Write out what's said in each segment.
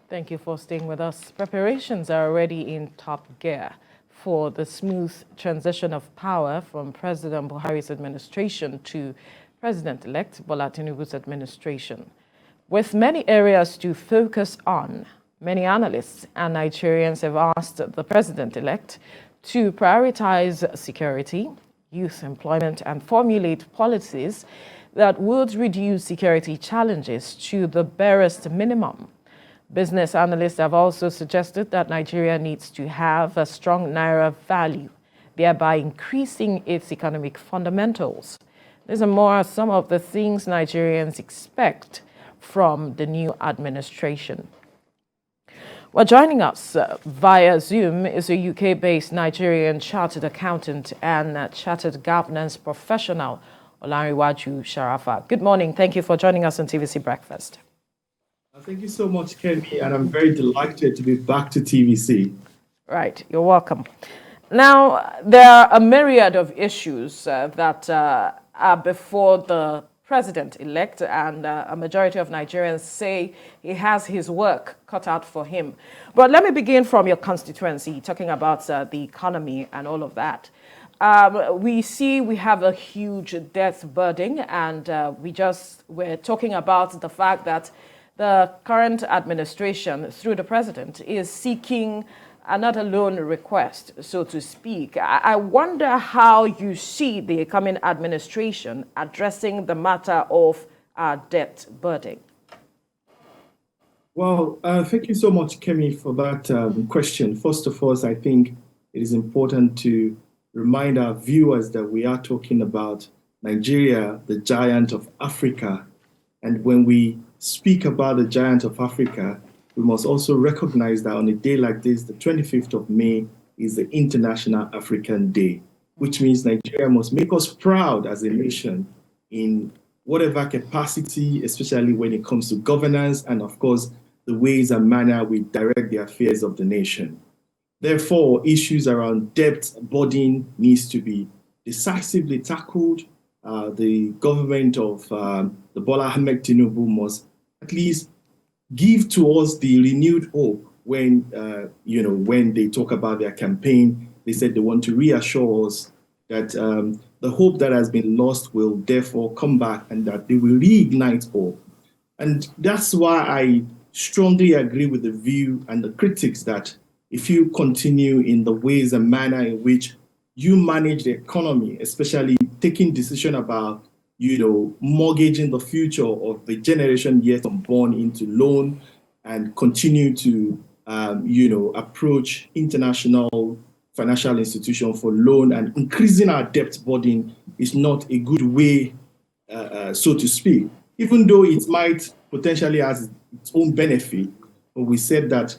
Thank you for staying with us. Preparations are already in top gear for the smooth transition of power from President Buhari's administration to President-Elect Bola Tinubu's administration. With many areas to focus on, many analysts and Nigerians have asked the President-Elect to prioritize security, youth employment, and formulate policies that would reduce security challenges to the barest minimum. Business analysts have also suggested that Nigeria needs to have a strong naira value, thereby increasing its economic fundamentals. These are more some of the things Nigerians expect from the new administration. Well, joining us via Zoom is a UK-based Nigerian chartered accountant and chartered governance professional, Olariwaju Sharafa. Good morning. Thank you for joining us on TVC Breakfast. Thank you so much, Kemi, and I'm very delighted to be back to TVC. Right, you're welcome. Now, there are a myriad of issues that are before the President-elect, and a majority of Nigerians say he has his work cut out for him. But let me begin from your constituency, talking about the economy and all of that. We have a huge debt burden, and we're talking about the fact that the current administration, through the president, is seeking another loan request, so to speak. I wonder how you see the coming administration addressing the matter of debt burden. Well, thank you so much, Kemi, for that question. First of all, I think it is important to remind our viewers that we are talking about Nigeria, the giant of Africa. And when we speak about the giant of Africa, we must also recognize that on a day like this, the 25th of May, is the International African Day, which means Nigeria must make us proud as a nation in whatever capacity, especially when it comes to governance and, of course, the ways and manner we direct the affairs of the nation. Therefore, issues around debt burden needs to be decisively tackled. The government of the Bola Tinubu must at least give to us the renewed hope when, when they talk about their campaign. They said they want to reassure us that the hope that has been lost will therefore come back and that they will reignite hope. And that's why I strongly agree with the view and the critics that if you continue in the ways and manner in which you manage the economy, especially taking decision about mortgaging the future of the generation yet unborn into loan and continue to, approach international financial institutions for loan and increasing our debt burden is not a good way, so to speak, even though it might potentially have its own benefit. But we said that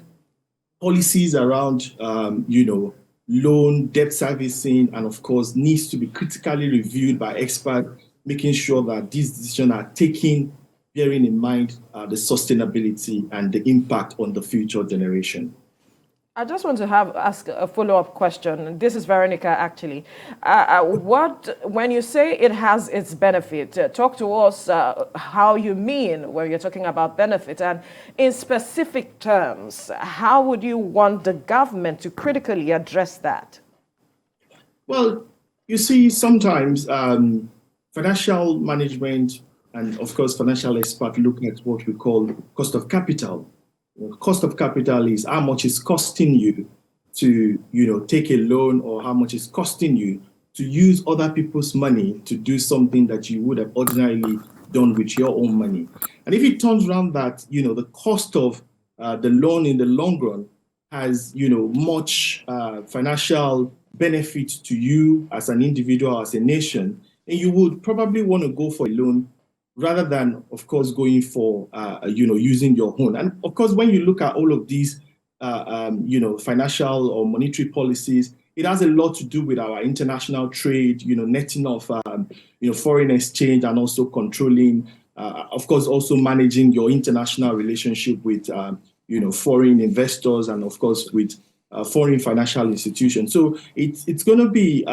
policies around, loan, debt servicing, and of course, needs to be critically reviewed by experts, making sure that these decisions are taken, bearing in mind the sustainability and the impact on the future generation. I just want to ask a follow-up question. This is Veronica, actually. When you say it has its benefit, talk to us how you mean when you're talking about benefit, and in specific terms, how would you want the government to critically address that? Well, you see, sometimes financial management and, of course, financial experts look at what we call cost of capital. Cost of capital is how much it's costing you to, take a loan, or how much it's costing you to use other people's money to do something that you would have ordinarily done with your own money. And if it turns around that, the cost of the loan in the long run has, much financial benefit to you as an individual, as a nation, then you would probably want to go for a loan rather than, of course, going for, using your own. And of course, when you look at all of these, financial or monetary policies, it has a lot to do with our international trade, netting off, foreign exchange, and also controlling, of course, also managing your international relationship with, foreign investors and, of course, with foreign financial institutions. So it's going to be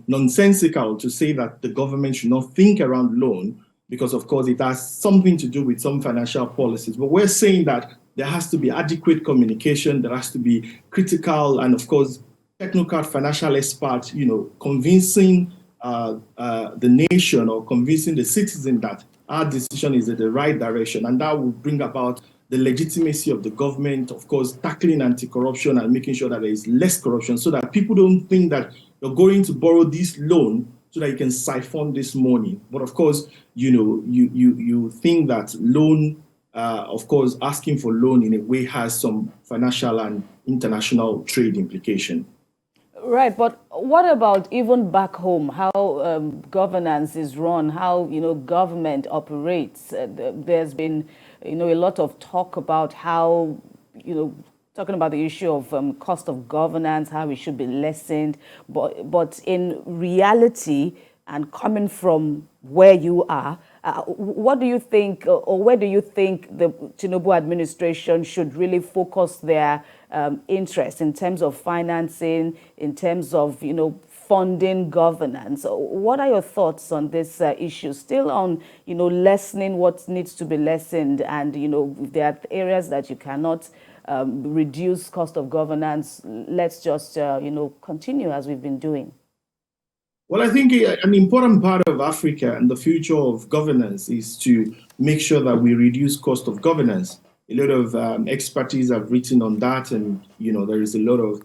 nonsensical to say that the government should not think around loan, because, of course, it has something to do with some financial policies. But we're saying that there has to be adequate communication, there has to be critical and, of course, technocrat financial experts, convincing the nation or convincing the citizen that our decision is in the right direction, and that will bring about the legitimacy of the government, of course, tackling anti-corruption and making sure that there is less corruption, so that people don't think that you're going to borrow this loan so that you can siphon this money. But of course, you think that loan, of course, asking for loan in a way has some financial and international trade implication. Right, but what about even back home, how governance is run, how, government operates? There's been, a lot of talk about how, talking about the issue of cost of governance, how it should be lessened. But in reality, and coming from where you are, what do you think, or where do you think the Tinubu administration should really focus their interest in terms of financing, in terms of, funding governance? What are your thoughts on this issue? Still on, lessening what needs to be lessened, and, if there are areas that you cannot reduce cost of governance, let's just, continue as we've been doing. Well, I think an important part of Africa and the future of governance is to make sure that we reduce cost of governance. A lot of expertise have written on that, and there is a lot of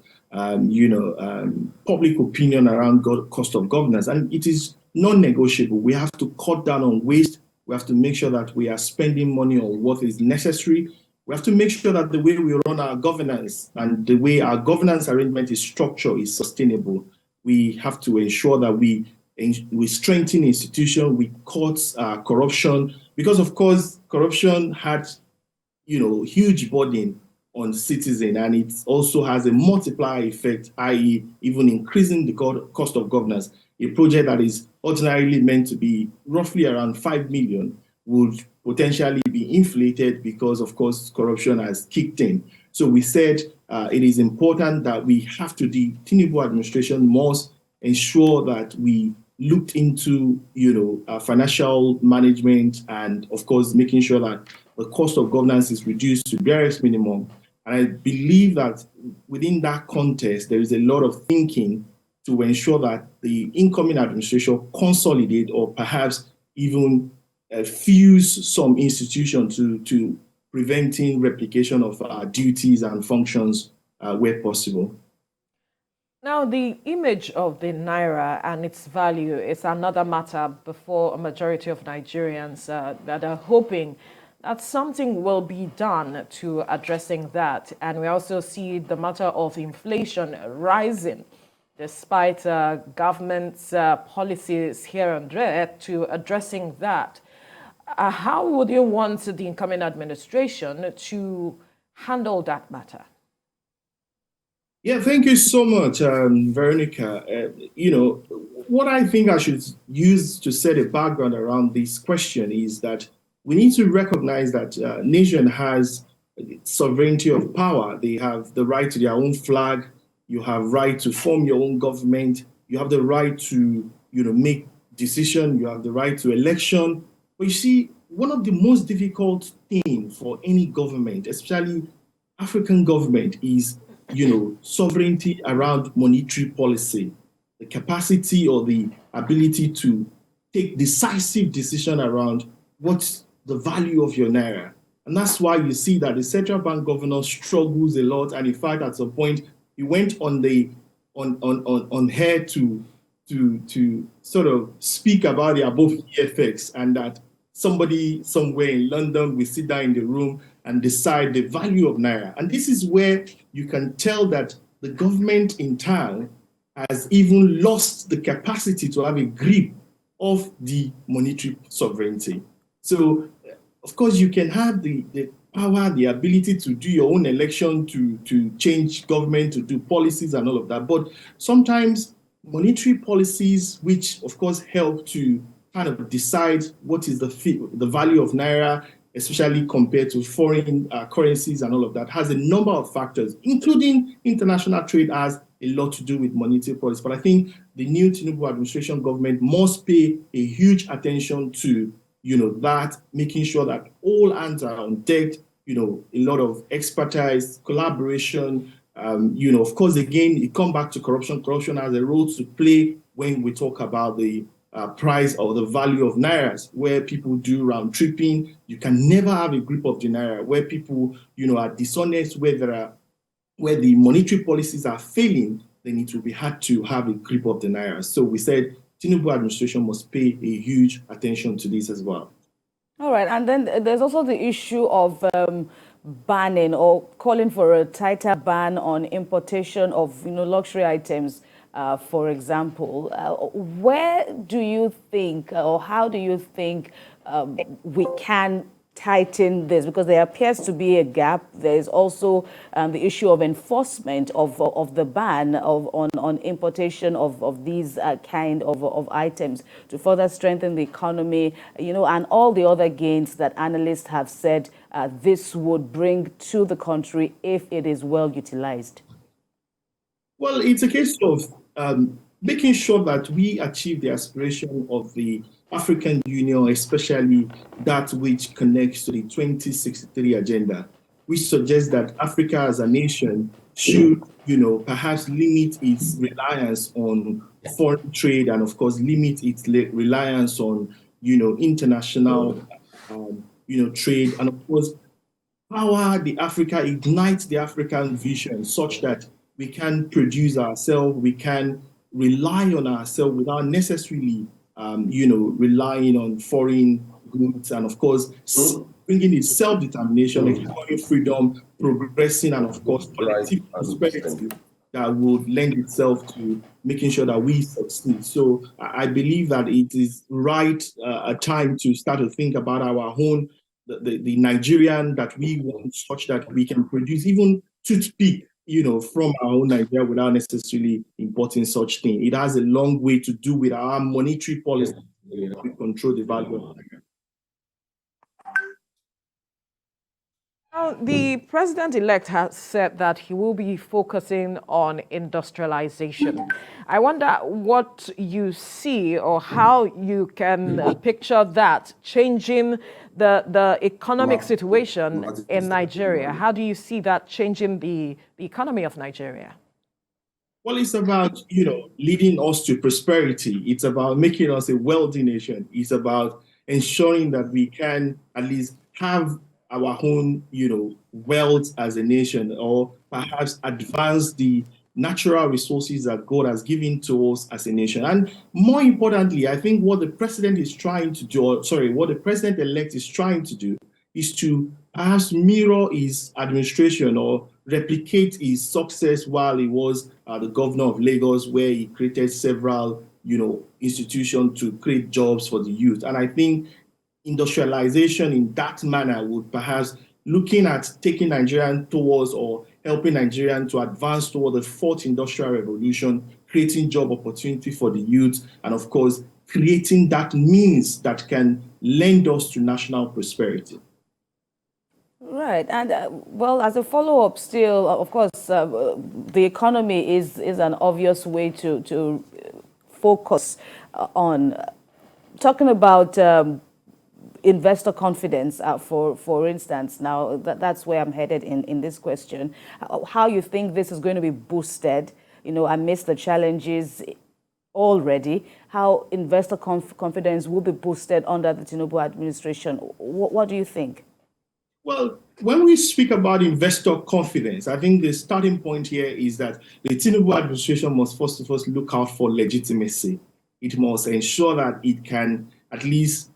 public opinion around cost of governance, and it is non-negotiable. We have to cut down on waste. We have to make sure that we are spending money on what is necessary. We have to make sure that the way we run our governance and the way our governance arrangement is structured is sustainable. We have to ensure that we strengthen institutions, we cut corruption, because of course corruption had huge burden on citizens, and it also has a multiplier effect, i.e. even increasing the cost of governance. A project that is ordinarily meant to be roughly around 5 million would potentially be inflated because, of course, corruption has kicked in. So we said it is important that the Tinubu administration must ensure that we looked into, financial management and, of course, making sure that the cost of governance is reduced to barest minimum. And I believe that within that context, there is a lot of thinking to ensure that the incoming administration consolidate or perhaps even fuse some institution to preventing replication of duties and functions where possible. Now, the image of the naira and its value is another matter before a majority of Nigerians that are hoping that something will be done to addressing that. And we also see the matter of inflation rising despite government's policies here and there to addressing that. How would you want the incoming administration to handle that matter? Yeah, thank you so much, Veronica. What I think I should use to set a background around this question is that we need to recognize that nation has sovereignty of power. They have the right to their own flag. You have right to form your own government. You have the right to, make decisions. You have the right to election. But you see, one of the most difficult things for any government, especially African government, is, sovereignty around monetary policy, the capacity or the ability to take decisive decision around what's the value of your naira. And that's why you see that the central bank governor struggles a lot. And in fact, at some point, he went on air to sort of speak about the above effects, and that somebody somewhere in London will sit down in the room and decide the value of naira. And this is where you can tell that the government in town has even lost the capacity to have a grip of the monetary sovereignty. So, of course, you can have the power, the ability to do your own election, to change government, to do policies and all of that. But sometimes monetary policies, which, of course, help to kind of decide what is the value of naira, especially compared to foreign currencies and all of that, has a number of factors, including international trade, has a lot to do with monetary policy. But I think the new Tinubu administration government must pay a huge attention to, that making sure that all hands are on deck, a lot of expertise, collaboration, of course, again, it comes back to corruption. Corruption has a role to play when we talk about the price or the value of nairas, where people do round tripping. You can never have a grip of the naira, where people, are dishonest, where the monetary policies are failing, then it will be hard to have a grip of the naira. So we said Tinubu administration must pay a huge attention to this as well. All right, and then there's also the issue of banning or calling for a tighter ban on importation of luxury items, for example. Where do you think, or how do you think we can tighten this? Because there appears to be a gap. There is also the issue of enforcement of the ban on importation of these kind of items to further strengthen the economy, and all the other gains that analysts have said this would bring to the country if it is well utilized. Well, it's a case of making sure that we achieve the aspiration of the African Union, especially that which connects to the 2063 agenda, which suggests that Africa as a nation should, perhaps limit its reliance on foreign trade and, of course, limit its reliance on, international, trade, and, of course, power the Africa, ignite the African vision such that we can produce ourselves, we can rely on ourselves without necessarily relying on foreign goods, and of course, bringing in self-determination, economic freedom, progressing, and of course, collective prosperity that would lend itself to making sure that we succeed. So I believe that it is right a time to start to think about our own, the Nigerian that we want, such that we can produce even toothpick from our own Nigeria without necessarily importing such thing. It has a long way to do with our monetary policy. We control the value of Nigeria. Now, the president-elect has said that he will be focusing on industrialization. I wonder what you see or how you can picture that changing the economic situation in Nigeria. How do you see that changing the economy of Nigeria? Well, it's about, leading us to prosperity. It's about making us a wealthy nation. It's about ensuring that we can at least have our own, wealth as a nation, or perhaps advance the natural resources that God has given to us as a nation. And more importantly, I think what the president is trying to do, what the president-elect is trying to do is to perhaps mirror his administration or replicate his success while he was the governor of Lagos, where he created several, institutions to create jobs for the youth. And I think industrialization in that manner would perhaps looking at taking Nigerian towards or helping Nigerian to advance toward the fourth industrial revolution, creating job opportunity for the youth, and of course, creating that means that can lend us to national prosperity. Right. And well, as a follow-up still, of course, the economy is an obvious way to focus on. Talking about investor confidence, for instance, now that's where I'm headed in this question. How you think this is going to be boosted, amidst the challenges already, how investor confidence will be boosted under the Tinubu administration. What do you think? Well, when we speak about investor confidence, I think the starting point here is that the Tinubu administration must first of all look out for legitimacy. It must ensure that it can at least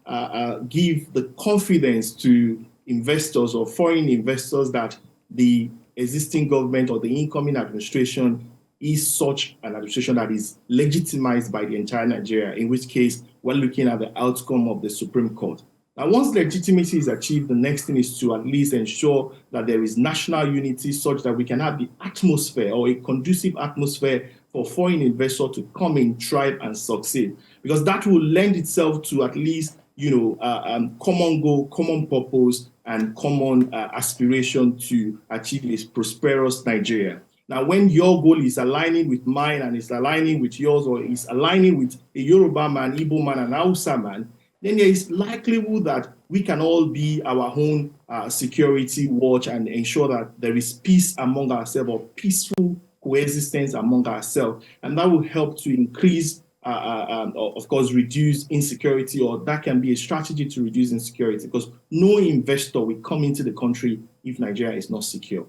give the confidence to investors or foreign investors that the existing government or the incoming administration is such an administration that is legitimized by the entire Nigeria, in which case we're looking at the outcome of the Supreme Court. Now, once legitimacy is achieved, the next thing is to at least ensure that there is national unity such that we can have the atmosphere or a conducive atmosphere for foreign investors to come in, thrive, and succeed. Because that will lend itself to at least, common goal, common purpose, and common aspiration to achieve a prosperous Nigeria. Now, when your goal is aligning with mine and is aligning with yours, or is aligning with a Yoruba man, Igbo man, and Hausa man, then there is likelihood that we can all be our own security watch and ensure that there is peace among ourselves, or peaceful coexistence among ourselves. And that will help to increase, of course, reduce insecurity, or that can be a strategy to reduce insecurity, because no investor will come into the country if Nigeria is not secure.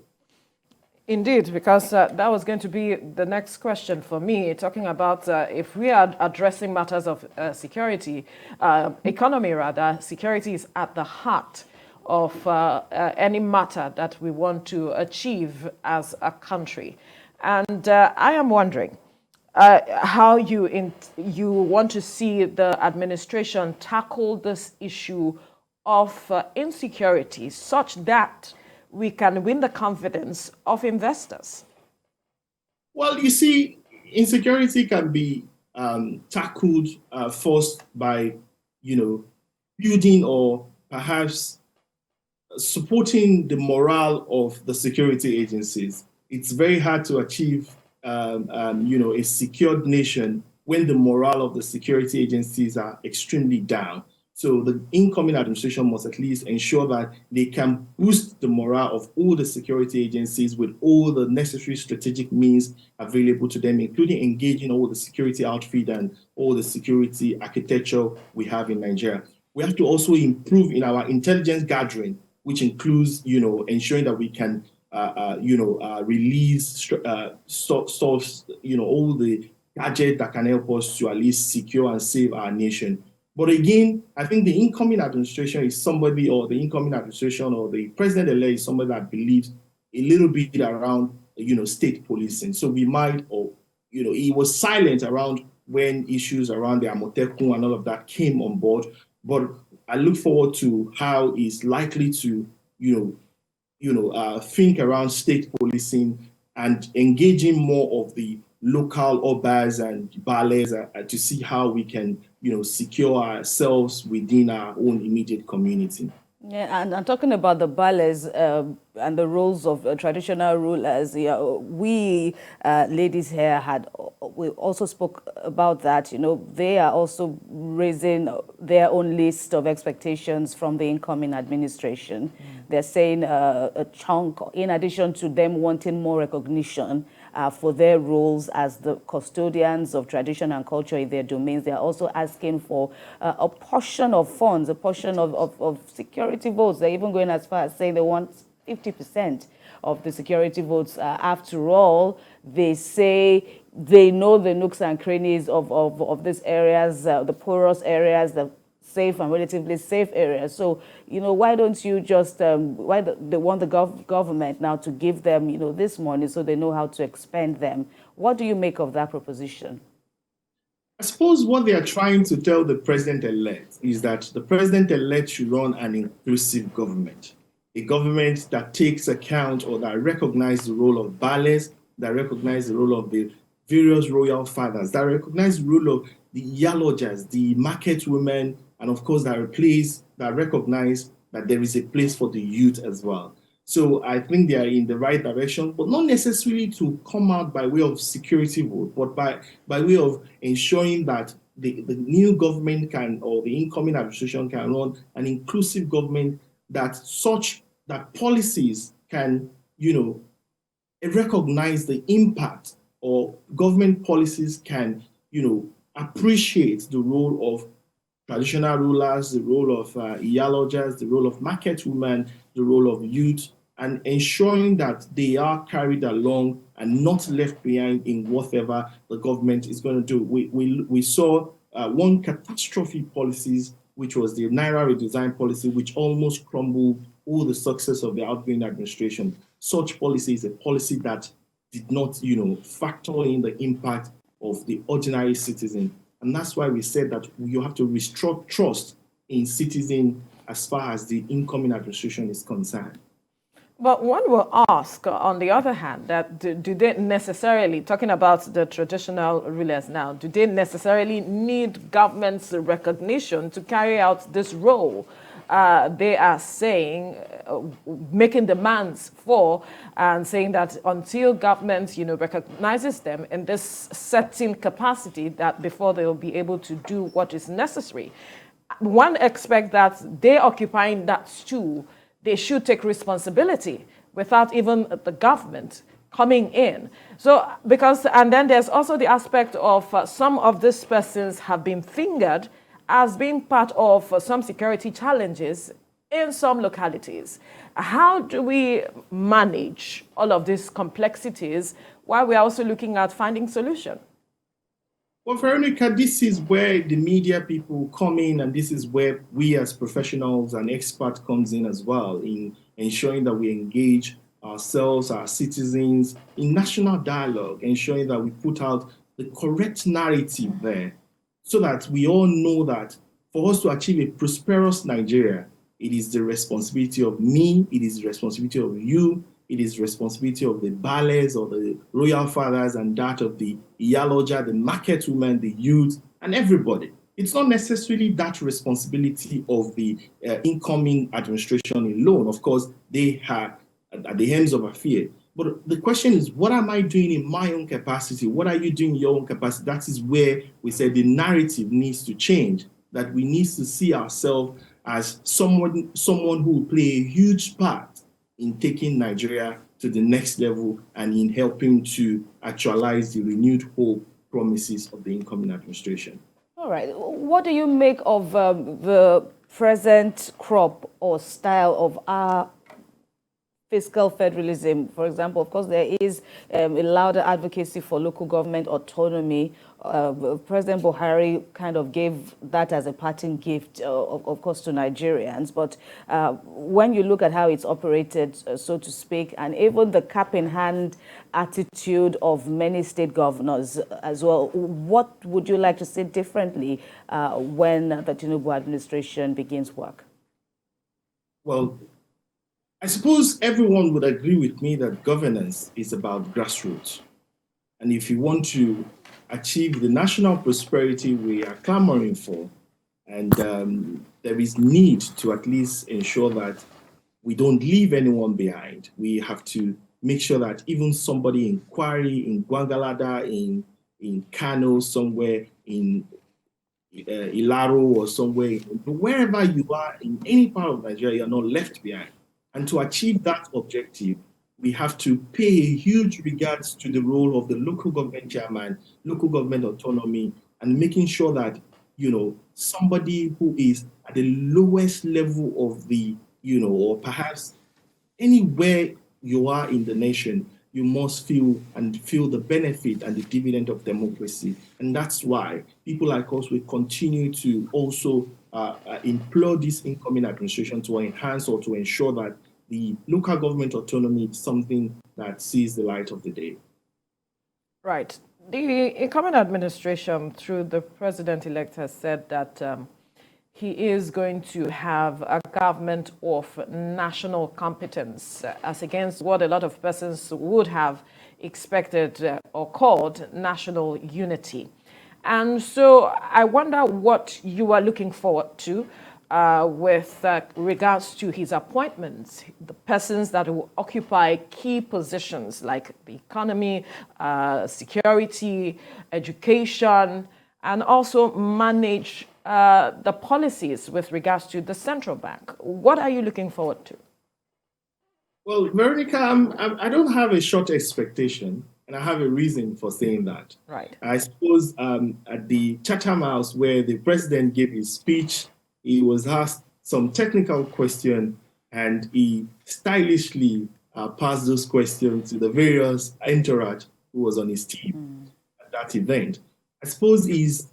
Indeed, because that was going to be the next question for me, talking about if we are addressing matters of security, economy rather, security is at the heart of any matter that we want to achieve as a country. And I am wondering how you want to see the administration tackle this issue of insecurity such that we can win the confidence of investors? Well, you see, insecurity can be tackled first by, building or perhaps supporting the morale of the security agencies. It's very hard to achieve, a secured nation when the morale of the security agencies are extremely down. So the incoming administration must at least ensure that they can boost the morale of all the security agencies with all the necessary strategic means available to them, including engaging all the security outfit and all the security architecture we have in Nigeria. We have to also improve in our intelligence gathering, which includes, ensuring that we can, release source, all the gadgets that can help us to at least secure and save our nation. But again, I think the incoming administration is somebody, or the incoming administration or the president-elect is somebody that believes a little bit around, state policing. So we might, or, he was silent around when issues around the Amotekun and all of that came on board. But I look forward to how he's likely to, think around state policing and engaging more of the local obas and barest to see how we can, secure ourselves within our own immediate community. Yeah, and I'm talking about the barest and the roles of traditional rulers. We ladies here we also spoke about that. They are also raising their own list of expectations from the incoming administration. They're saying a chunk, in addition to them wanting more recognition for their roles as the custodians of tradition and culture in their domains. They're also asking for a portion of funds, a portion of security votes. They're even going as far as saying they want 50% of the security votes. After all, they say they know the nooks and crannies of these areas, the porous areas, the safe and relatively safe areas. So, why don't you just, why they want the government now to give them, this money so they know how to expend them? What do you make of that proposition? I suppose what they are trying to tell the president-elect is that the president-elect should run an inclusive government, a government that takes account or that recognizes the role of barest, that recognizes the role of the various royal fathers, that recognizes the role of the iyalojas, the market women, and of course that recognize that there is a place for the youth as well. So I think they are in the right direction, but not necessarily to come out by way of security vote, but by way of ensuring that the new government can, or the incoming administration can run an inclusive government that policies can, recognize the impact, or government policies can, appreciate the role of traditional rulers, the role of iyalojas, the role of market women, the role of youth, and ensuring that they are carried along and not left behind in whatever the government is going to do. We saw one catastrophe policies, which was the naira redesign policy, which almost crumbled all the success of the outgoing administration. Such policy is a policy that did not, factor in the impact of the ordinary citizen. And that's why we said that you have to restore trust in citizens as far as the incoming administration is concerned. But one will ask, on the other hand, that do they necessarily, talking about the traditional rulers now, do they necessarily need government's recognition to carry out this role? They are saying, making demands for, and saying that until government, recognizes them in this certain capacity, that before they will be able to do what is necessary. one expects that they occupying that stool, they should take responsibility without even the government coming in. So, and then there's also the aspect of some of these persons have been fingered as being part of some security challenges in some localities. How do we manage all of these complexities while we're also looking at finding solution? Well, Veronica, this is where the media people come in, and this is where we as professionals and experts comes in as well, in ensuring that we engage ourselves, our citizens, in national dialogue, ensuring that we put out the correct narrative there, so that we all know that for us to achieve a prosperous Nigeria, it is the responsibility of me, it is the responsibility of you, it is the responsibility of the barest or the royal fathers, and that of the iyaloja, the market women, the youth, and everybody. It's not necessarily that responsibility of the incoming administration alone. Of course, they are at the ends of affair. But the question is, what am I doing in my own capacity? What are you doing in your own capacity? That is where we said the narrative needs to change, that we need to see ourselves as someone who will play a huge part in taking Nigeria to the next level and in helping to actualize the renewed hope promises of the incoming administration. All right. What do you make of the present crop or style of our fiscal federalism? For example, of course, there is a louder advocacy for local government autonomy. President Buhari kind of gave that as a parting gift, of course, to Nigerians. But when you look at how it's operated, so to speak, and even the cap-in-hand attitude of many state governors as well, what would you like to see differently when the Tinubu administration begins work? Well, I suppose everyone would agree with me that governance is about grassroots. And if you want to achieve the national prosperity we are clamoring for, and there is need to at least ensure that we don't leave anyone behind, we have to make sure that even somebody in Kwari, in Gwangalada, in Kano, somewhere in Ilaro or somewhere, wherever you are in any part of Nigeria, you're not left behind. And to achieve that objective, we have to pay a huge regards to the role of the local government chairman, local government autonomy, and making sure that, somebody who is at the lowest level of the, or perhaps anywhere you are in the nation, you must feel the benefit and the dividend of democracy. And that's why people like us will continue to also implore this incoming administration to enhance or to ensure that the local government autonomy is something that sees the light of the day. Right. The incoming administration, through the president-elect, has said that he is going to have a government of national competence, as against what a lot of persons would have expected or called national unity. And so I wonder what you are looking forward to with regards to his appointments, the persons that will occupy key positions like the economy, security, education, and also manage the policies with regards to the central bank. What are you looking forward to? Well, Veronica, I don't have a short expectation, and I have a reason for saying that. Right. I suppose at the Chatham House, where the president gave his speech, he was asked some technical question, and he stylishly passed those questions to the various entourage who was on his team at that event. I suppose his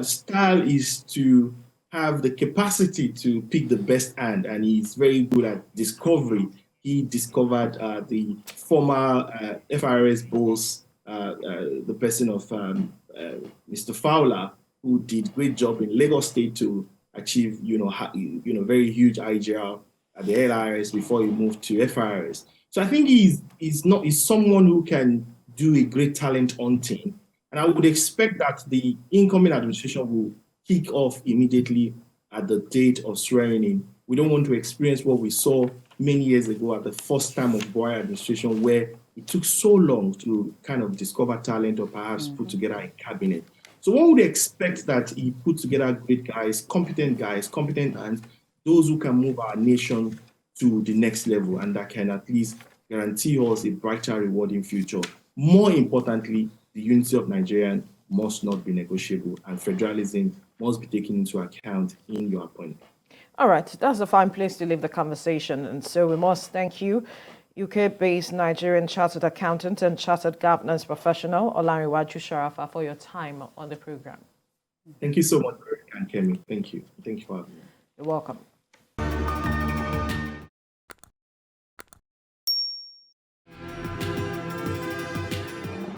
style is to have the capacity to pick the best hand, and he's very good at discovery. He discovered the former FRS boss, the person of Mr. Fowler, who did great job in Lagos State to achieve, very huge IGR at the LRS before he moved to FRS. So I think he's someone who can do a great talent hunting. And I would expect that the incoming administration will kick off immediately at the date of swearing in. We don't want to experience what we saw many years ago at the first time of Buhari administration, where it took so long to kind of discover talent or perhaps put together a cabinet. So one would expect that he put together great guys, competent hands, those who can move our nation to the next level and that can at least guarantee us a brighter, rewarding future. More importantly, the unity of Nigeria must not be negotiable and federalism must be taken into account in your appointment. All right, that's a fine place to leave the conversation. And so we must thank you, UK-based Nigerian chartered accountant and chartered governance professional, Olanrewaju Sharafa, for your time on the program. Thank you so much, Eric and Kemi. Thank you. Thank you for having me. You're welcome.